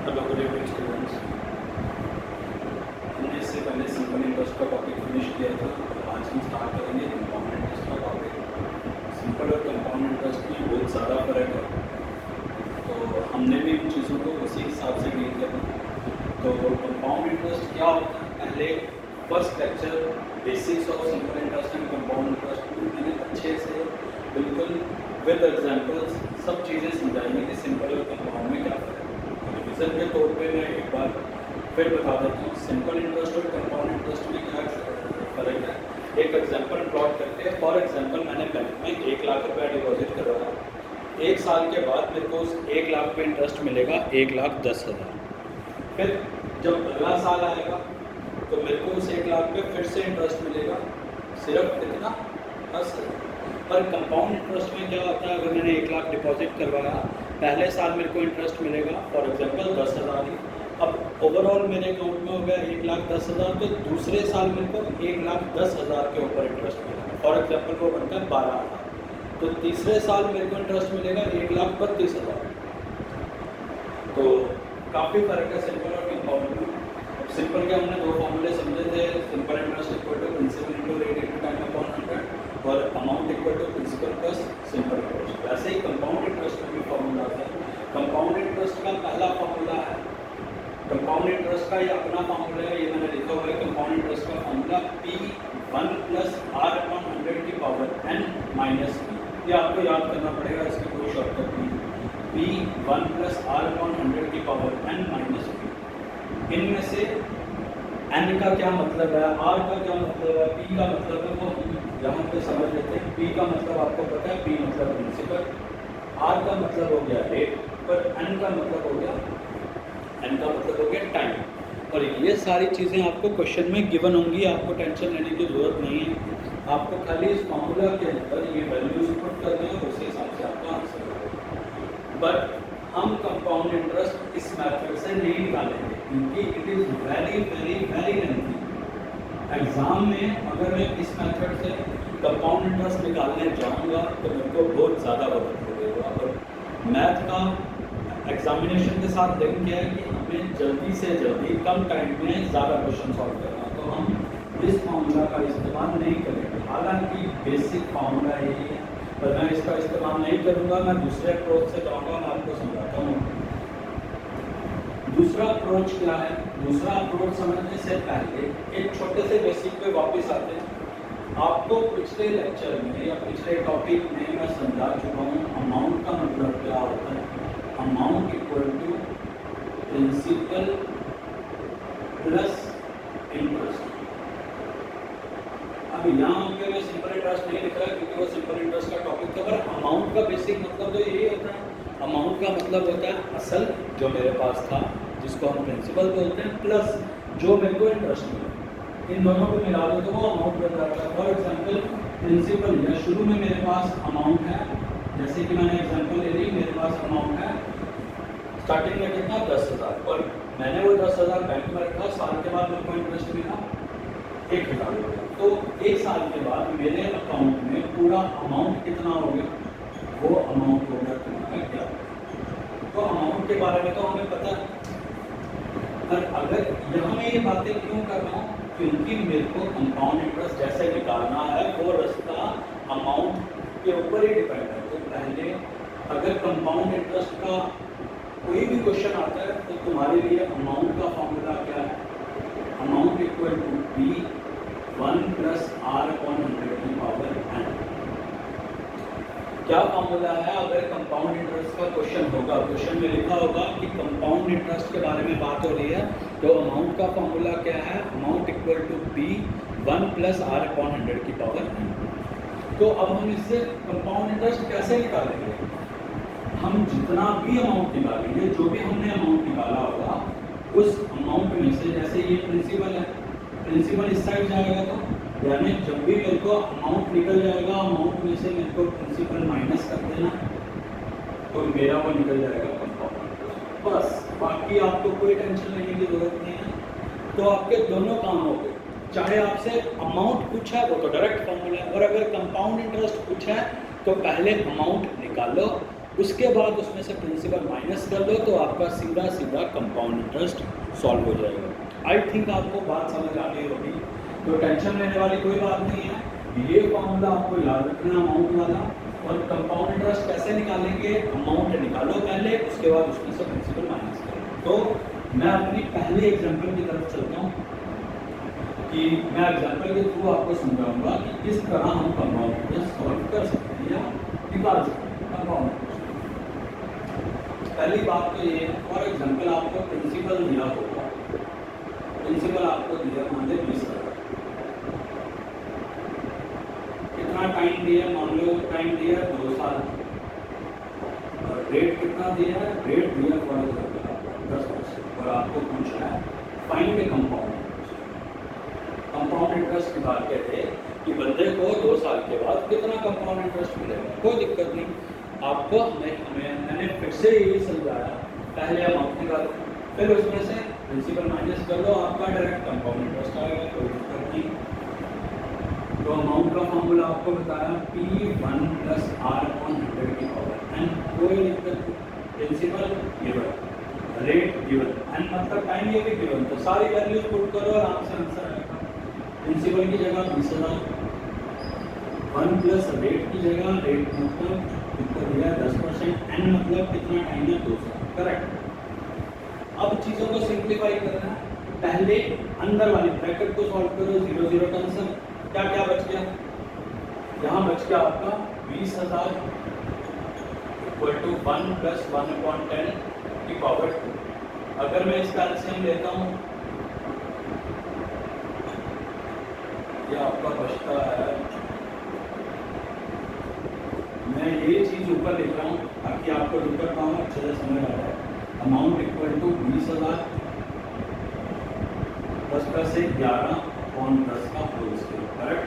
Hello good evening students. हमने इससे पहले सिंपल इंटरेस्ट का टॉपिक फिनिश किया था। आज हम स्टार्ट करेंगे कंपाउंड इंटरेस्ट का टॉपिक। सिंपल और कंपाउंड इंटरेस्ट में बहुत ज़्यादा फर्क है, तो हमने भी इन चीज़ों को उसी हिसाब से डील करना। तो कंपाउंड इंटरेस्ट क्या होता है, पहले first lecture basics of simple interest and compound interest में मैंने अच्छे से बिल्कुल विद एग्जांपल्स सब चीज़ें समझाएंगे कि सिंपल और कंपाउंड में क्या फ़र्क है। रिविजन के तौर पे मैं एक बार फिर बता देता हूँ सिंपल इंटरेस्ट और कंपाउंड इंटरेस्ट में क्या फ़र्क है। एक एग्जांपल प्लॉट करके, फॉर एग्जांपल मैंने बैंक में 1 लाख रुपया डिपॉजिट करवाया। 1 साल के बाद मेरे को उस 1 लाख पे इंटरेस्ट मिलेगा 1,10,000। फिर जब अगला साल आएगा तो मेरे को उस 1 लाख पे फिर से इंटरेस्ट मिलेगा, सिर्फ कितना, 10,000। पर कंपाउंड इंटरेस्ट में क्या होता है, अगर मैंने 1 लाख डिपॉजिट करवाया, पहले साल मेरे को इंटरेस्ट मिलेगा फॉर एग्जांपल 10,000 ही। अब ओवरऑल मेरे अकाउंट में हो गया 1,10,000, तो दूसरे साल मेरे को 1,10,000 के ऊपर इंटरेस्ट मिलेगा, फॉर एग्जांपल वो बनता है 12,000। तो तीसरे साल मेरे को इंटरेस्ट मिलेगा 1,32,000। तो काफ़ी फर्क है सिंपल और कंपाउंड में। अब सिंपल के हमने दो फॉर्मूले समझे थे, simple interest equal to principal into rate into time upon 100 और amount equal to principal plus simple interest. वैसे ही कंपाउंड इंटरेस्ट में भी फॉर्मूला है। कंपाउंड इंटरेस्ट का पहला फॉर्मूला है, कंपाउंड इंटरेस्ट का ये अपना फॉर्मूला है, ये मैंने लिखा हुआ है। कंपाउंड इंटरेस्ट का formula P1 plus R upon 100 की पावर n माइनस p। ये आपको याद करना पड़ेगा, इसकी कोई शॉर्टकट नहीं है। P1 प्लस R अपॉन 100 की पावर n माइनस p। इनमें से n का क्या मतलब है, R का क्या मतलब है, P का मतलब है, वो हम यहाँ पे समझ लेते हैं। P का मतलब आपको पता है, P मतलब प्रिंसिपल, R का मतलब हो गया रेट, पर n का मतलब हो गया टाइम। और ये सारी चीज़ें आपको क्वेश्चन में गिवन होंगी, आपको टेंशन लेने की ज़रूरत नहीं है। आपको खाली इस फॉर्मूला के अंदर ये वैल्यूज पुट करने और उसी हिसाब से आपका आंसर होगा। बट हम कंपाउंड इंटरेस्ट इस मेथड से नहीं निकालेंगे क्योंकि it is very very very lengthy. Exam में अगर मैं इस मेथड से कंपाउंड इंटरेस्ट निकालने जाऊंगा तो मेरे को बहुत ज़्यादा वक्त लगेगा। और मैथ का एग्जामिनेशन के साथ लिंक क्या है कि हमें जल्दी से जल्दी कम टाइम में ज़्यादा क्वेश्चन सॉल्व करना, तो हम इस फार्मूला का इस्तेमाल नहीं करेंगे। हालांकि बेसिक फार्मूला यही है, पर मैं इसका इस्तेमाल नहीं करूँगा, मैं दूसरे अप्रोच से जाऊँगा, मैं आपको समझाता हूँ। दूसरा अप्रोच क्या है, दूसरा अप्रोच समझने से पहले एक छोटे से बेसिक पे वापस आते हैं। आपको पिछले लेक्चर में या पिछले टॉपिक में मैं समझा चुका हूँ अमाउंट का मतलब क्या होता है। Amount equal to principal plus interest. अब यहाँ पे मैं सिंपल इंटरेस्ट नहीं लिख रहा क्योंकि वो सिंपल इंटरेस्ट का टॉपिक था, पर अमाउंट का बेसिक मतलब तो यही होता है। अमाउंट का मतलब होता है असल जो मेरे पास था, जिसको हम प्रिंसिपल बोलते हैं, प्लस जो मेरे को इंटरेस्ट मिला। इन दोनों को मिला दो तो वो अमाउंट बन जाता है। फॉर एग्जाम्पल प्रिंसिपल या शुरू में मेरे पास अमाउंट है, जैसे कि मैंने एग्जाम्पल ले ली, मेरे पास अमाउंट है स्टार्टिंग में कितना 10,000, और मैंने वो 10,000 बैंक में रखा। साल के बाद मेरे को इंटरेस्ट मिला 1,000 हो गया। तो 1 साल के बाद मेरे अकाउंट में पूरा अमाउंट कितना हो गया, वो अमाउंट हो गया तुम्हारा क्या। तो अमाउंट के बारे में तो हमें पता है, पर अगर यहाँ मैं ये बातें क्यों कर रहा हूँ, क्योंकि मेरे को कंपाउंड इंटरेस्ट जैसे निकालना है वो रास्ता अमाउंट के ऊपर ही डिपेंड है। तो पहले अगर कंपाउंड इंटरेस्ट का कोई भी क्वेश्चन आता है तो तुम्हारे लिए अमाउंट का फॉर्मूला क्या है, amount equal to P1 plus R upon 100 की पावर n। क्या फॉर्मूला है, अगर कंपाउंड इंटरेस्ट का क्वेश्चन होगा, क्वेश्चन में लिखा होगा कि कंपाउंड इंटरेस्ट के बारे में बात हो रही है, तो अमाउंट का फॉर्मूला क्या है, amount equal to P1 plus R upon 100 की पावर n। तो अब हम इससे कंपाउंड इंटरेस्ट कैसे निकालेंगे, हम जितना भी अमाउंट निकालेंगे, जो भी हमने अमाउंट निकाला होगा उस अमाउंट में से, जैसे ये प्रिंसिपल है, प्रिंसिपल इस साइड जाएगा, तो यानी जब भी मेरे को अमाउंट निकल जाएगा, अमाउंट में से मेरे को प्रिंसिपल माइनस कर देना, तो मेरा वो निकल जाएगा कंपाउंड। बस, बाकी आपको कोई टेंशन लेने की जरूरत नहीं है। तो आपके दोनों काम हो गए, चाहे आपसे अमाउंट पूछा है वो तो डायरेक्ट फॉर्मूला है, और अगर कंपाउंड इंटरेस्ट पूछा है तो पहले अमाउंट निकालो, उसके बाद उसमें से प्रिंसिपल माइनस कर लो तो आपका सीधा सीधा कंपाउंड इंटरेस्ट सॉल्व हो जाएगा। आई थिंक आपको बात समझ आ गई होगी, तो टेंशन लेने वाली कोई बात नहीं है। ये फॉर्मूला आपको याद रखना अमाउंट वाला। और कंपाउंड इंटरेस्ट कैसे निकालेंगे, अमाउंट निकालो पहले, उसके बाद उसमें से प्रिंसिपल माइनस करो। तो मैं अपनी पहले एग्जाम्पल की तरफ चलता हूँ कि मैं एग्जाम्पल के थ्रू आपको समझाऊंगा कि किस तरह हम कंपाउंड इंटरेस्ट सॉल्व कर सकते हैं या निकाल सकते हैं कंपाउंड इंटरेस्ट। पहली बात तो ये, फॉर एग्जाम्पल आपको प्रिंसिपल दिया होगा, प्रिंसिपल आपको दिया मान लो 20,000, कितना टाइम दिया, मान लो टाइम दिया 2 साल, और रेट कितना दिया है, रेट दिया फॉर एग्जाम्पल आपको 10%, और आपको पूछना है फाइंड कंपाउंड इंटरेस्ट निकाल के थे कि बंदे को 2 साल के बाद कितना कंपाउंड इंटरेस्ट मिलेगा। कोई दिक्कत नहीं, आपको मैंने फिर से यही समझाया, पहले अमाउंट निकालो, फिर उसमें से प्रिंसिपल माइनस कर लो, आपका डायरेक्ट कंपाउंड इंटरेस्ट आएगा, कोई दिक्कत नहीं। तो अमाउंट का फॉर्मूला आपको बताया P1 + R/100 की पावर एन, कोई दिक्कत, principal given, rate given, n मतलब टाइम ये भी गिवन, तो सारी वैल्यूज पुट करो आराम से आंसर आएगा। प्रिंसिपल की जगह 20,000, 1 प्लस रेट की जगह, रेट मतलब कितना दिया 10%, एन मतलब कितना टाइम है 2 साल, करेक्ट। अब चीज़ों को सिंप्लीफाई करना है, पहले अंदर वाली ब्रैकेट को सॉल्व करो, 0 0 कैंसिल, क्या क्या बच गया, यहाँ बच गया आपका 20,000 = 1 + 1/10 की पावर 2। अगर मैं इसका एलसीएम लेता हूँ, ये आपका बचता है, मैं ये चीज़ ऊपर लिख रहा हूँ ताकि आपको ऊपर काम अच्छे से समझ आ जाए। अमाउंट = 20,000 10 से 11/10 का होल स्क्वायर, करेक्ट।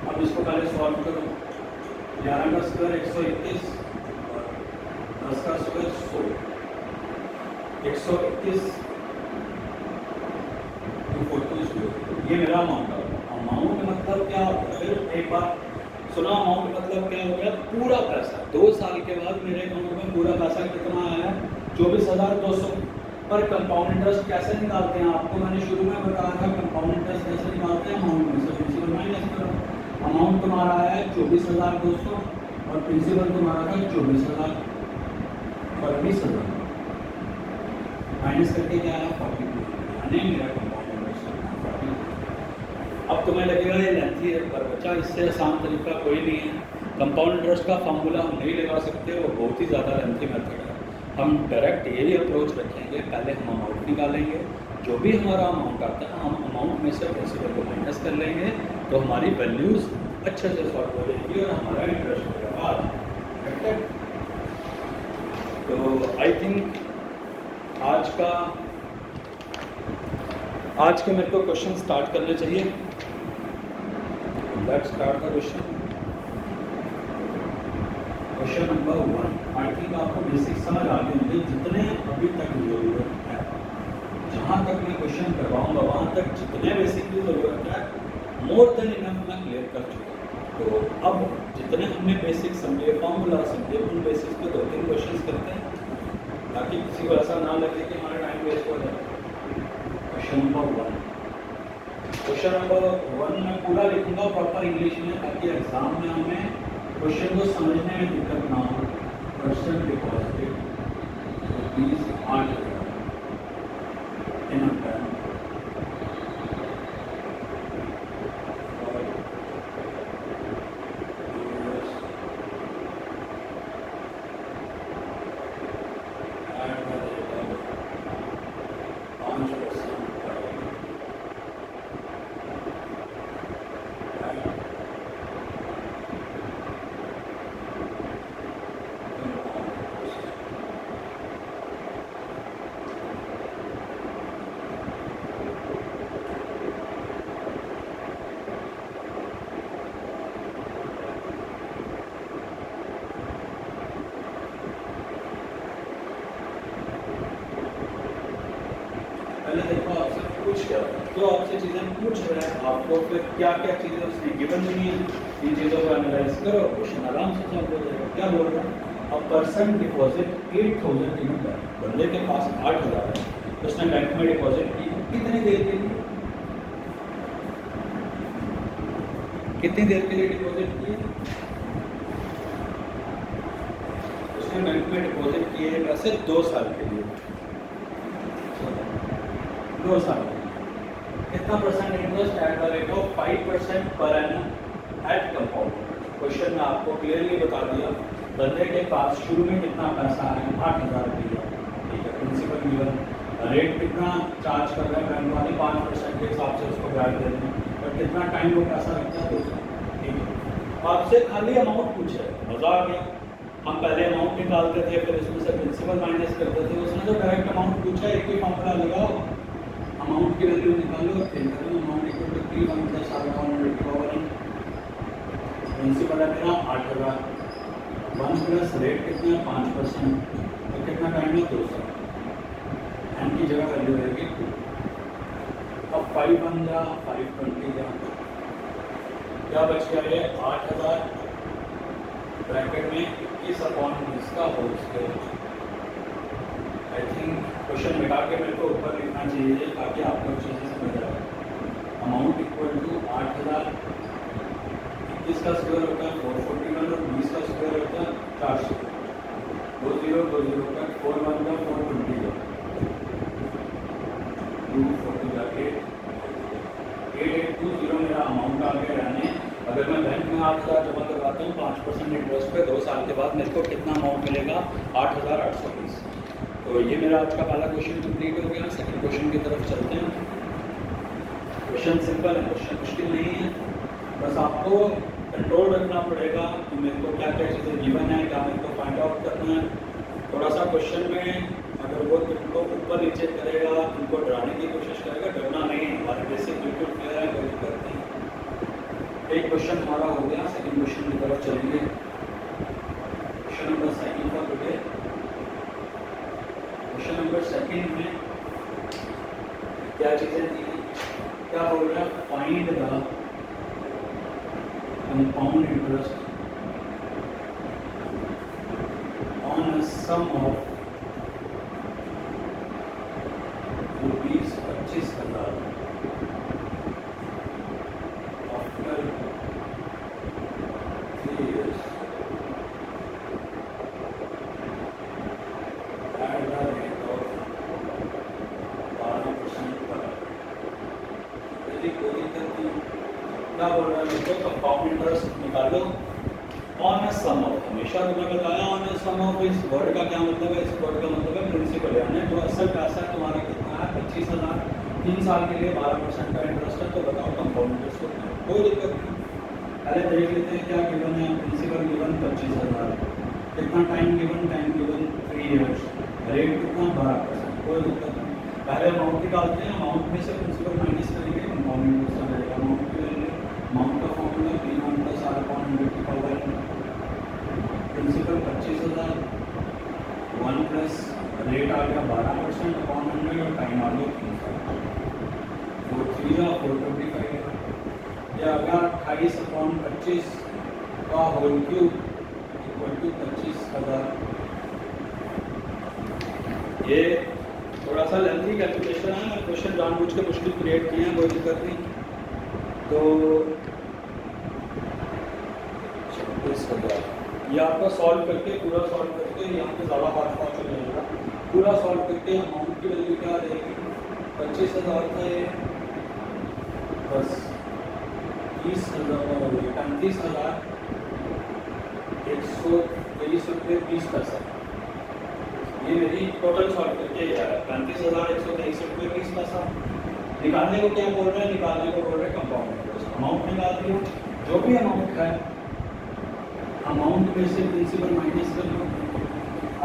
अब इसको पहले सॉल्व करो, 11 का स्क्वायर 121 और 10 का स्क्वायर 100, 121 ये मेरा अमाउंट है। अमाउंट मतलब क्या होता है, फिर एक बार सुना, अमाउंट मतलब क्या हो गया, पूरा पैसा 2 साल के बाद मेरे अकाउंट में पूरा पैसा कितना आया, 24,200। पर कंपाउंड इंटरेस्ट कैसे निकालते हैं, आपको मैंने शुरू में बताया था कंपाउंड इंटरेस्ट कैसे निकालते हैं, अमाउंट में से प्रिंसिपल माइनस करो। अमाउंट तुम्हारा आया है 24,200 और प्रिंसिपल तुम्हारा था 24,000 और 20,000 माइनस करके क्या है 42, यानी मेरा कंपाउंड इंटरेस्ट 42। अब तुम्हें लगेगा ये लेंथी है, पर बच्चा इससे आसान तरीका कोई नहीं है। कंपाउंड इंटरेस्ट का फॉर्मूला हम नहीं लगा सकते, वो बहुत ही ज़्यादा लेंथी मेथड है। हम डायरेक्ट यही अप्रोच रखेंगे, पहले हम अमाउंट निकालेंगे, जो भी हमारा अमाउंट आता है हम अमाउंट में से प्रिंसिपल को माइनस कर लेंगे, तो हमारी वैल्यूज़ अच्छे से सॉल्व हो जाएगी और हमारा इंटरेस्ट होगा। तो आई थिंक आज के मेरे को क्वेश्चन स्टार्ट करने चाहिए। Let's start the question. Question number 1, I think आपको बेसिक समझ आ गए होंगे, जितने अभी तक जरूरत है, जहाँ तक मैं क्वेश्चन करवाऊंगा वहाँ तक जितने बेसिक की जरूरत है मोर देन इनफ मैं क्लियर कर चुका हूँ। तो अब जितने हमने बेसिक समझे, फॉर्मूला समझे, उन बेसिस पे 2-3 क्वेश्चन करते हैं ताकि किसी को ऐसा ना लगे कि हमारा टाइम वेस्ट हो जाए। क्वेश्चन नंबर 1 मैं पूरा लिखूंगा प्रॉपर इंग्लिश में, ताकि एग्जाम में हमें क्वेश्चन को समझने में दिक्कत ना हो। Question deposited rupees 8,000 in time पहले देखो आपसे पूछ क्या, तो आपसे चीज़ें पूछ रहे हैं, आपको फिर क्या क्या चीज़ें उसने गिवन हुई हैं, इन चीज़ों को एनालाइज करो, क्वेश्चन आराम से सॉल्व हो जाएगा। क्या बोल रहा है अब पर्सन डिपॉजिट 8,000 इन बैंक, बंदे के पास 8,000 है, उसने बैंक में डिपॉजिट की, कितनी देर के लिए, कितनी देर के लिए डिपॉजिट की, उसने बैंक में डिपॉजिट किए वैसे 2 साल के लिए, 2 साल के लिए। कितना percent interest at the rate of 5% per annum eight compound. Question में आपको क्लियरली बता दिया, बंदे के पास शुरू में कितना पैसा है, 8,000 रुपया, ठीक है, प्रिंसिपल गिवन, रेट कितना चार्ज कर रहे हैं बैंक वाले, 5% के हिसाब से उसको ब्याज दे दें, और कितना टाइम वो पैसा लगता है, 2 साल, ठीक है। आपसे खाली अमाउंट पूछे, मज़ा आ गया। हम पहले अमाउंट निकालते थे, फिर इसमें से प्रिंसिपल माइनस करते थे, उसने तो डायरेक्ट अमाउंट पूछा, एक ही फॉर्मूला लगाओ, अमाउंट की वैल्यू निकालो, फिर करो अमाउंट इक्वल टू 3 + 7 प्रिंसिपल है मेरा 8,000, 1 प्लस रेट कितना है 5%, तो कितना टाइम है, 2 साल, एन की जगह वैल्यू रहेगी 2। अब 5 बन जा 520 जा, क्या बच गया, ये 8,000 ब्रैकेट में 21/20 का whole square. I think question मिटा के मेरे को ऊपर लिखना चाहिए ताकि आपको अच्छे से समझ आए। अमाउंट इक्वल टू 8,000, 21 का स्क्वायर होता है 441 और 20 का स्क्वायर होता है 400, 2 0 2 0 का 4 1 का 420 का 240 का 8820 मेरा अमाउंट आ गया। यानी अगर मैं बैंक में 8,000 जमा करवाता हूँ 5% इंटरेस्ट पे, 2 साल के बाद मेरे को कितना अमाउंट मिलेगा, 8,820। तो ये मेरा आज का पहला क्वेश्चन कंप्लीट हो गया। सेकंड क्वेश्चन की तरफ चलते हैं। क्वेश्चन सिंपल है, क्वेश्चन मुश्किल नहीं है, बस आपको कंट्रोल रखना पड़ेगा कि मेरे को क्या क्या चीज़ें गिवन है, क्या मेरे को फाइंड आउट करना है। थोड़ा सा क्वेश्चन में अगर वो तुमको ऊपर नीचे करेगा, तुमको डराने की कोशिश करेगा, डरना नहीं, हमारे बेसिक बिल्कुल क्लियर है, कोई दिक्कत नहीं। एक क्वेश्चन हमारा हो गया, सेकंड क्वेश्चन की तरफ चलेंगे। क्वेश्चन नंबर सेकंड का टुडे, क्वेश्चन नंबर सेकंड में क्या चीज़ें दी, क्या बोल रहा है, find the compound interest on a sum of ₹25,000 after 3 years at the rate of 12% per annum। यदि कोई दिक्कत नहीं, क्या बोल रहा है, तो कंपाउंड इंटरेस्ट निकालो ऑन अ सम ऑफ। हमेशा तुम्हें बताया ऑन अ सम ऑफ, इस वर्ड का क्या मतलब है, इस वर्ड का मतलब है प्रिंसिपल, यानी जो असल पैसा है तुम्हारा कितना है, 25,000, 3 साल के लिए 12% का इंटरेस्ट है, तो बताओ कंपाउंड इंटरेस्ट कितना है। कोई दिक्कत नहीं, पहले देख लेते हैं क्या गिवन है। प्रिंसिपल गिवन 25,000, कितना time given, time given 3 years, rate कितना 12%, कोई दिक्कत नहीं। पहले अमाउंट निकालते हैं, अमाउंट में से प्रिंसिपल माइनस करेंगे, कंपाउंड इंटरेस्ट आ जाएगा। अमाउंट की वैल्यू, अमाउंट का फॉर्मूला 3 + 7/100 प्रिंसिपल 25,000, 1 प्लस रेट आ गया 12%/100 और टाइम आ गया 3 साल, 4 3 425, यह आ गया 28/25 का होल क्यूब इक्वल टू 25,000। ये थोड़ा सा लेंथी कैलकुलेशन है, क्वेश्चन जानबूझ के मुश्किल क्रिएट किए हैं, कोई दिक्कत नहीं। तो 26,000 ये आपका सॉल्व करके, पूरा सॉल्व करके, यहाँ पे ज़्यादा हाथ पाँच हो जाएगा, पूरा सॉल्व करके अमाउंट की वैल्यू क्या रहेगी, 25,000 था ये, बस 35,123 रुपये 20 पैसा। ये मेरी टोटल सॉल्व करके है 35,123 रुपये 20 पैसा। निकालने को क्या बोल रहे हैं, निकालने को बोल रहे हैं कंपाउंड। अमाउंट निकाल दिया, जो भी अमाउंट है, अमाउंट में से प्रिंसिपल माइनस कर लो,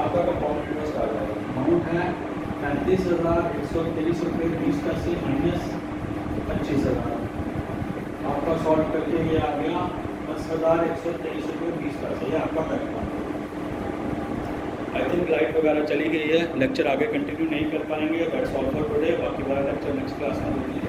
आपका कंपाउंड इंटरेस्ट आ जाएगा। अमाउंट है 35,123 रुपये 20 पैसे माइनस 25,000, आपका सॉल्व करके ये आ गया 10,123 रुपये 20 पैसे, ये आपका पैसा। आई थिंक लाइट वगैरह चली गई है, लेक्चर आगे कंटिन्यू नहीं कर पाएंगे। दैट्स ऑल फॉर टुडे, बाकी वाला लेक्चर नेक्स्ट क्लास में होगी।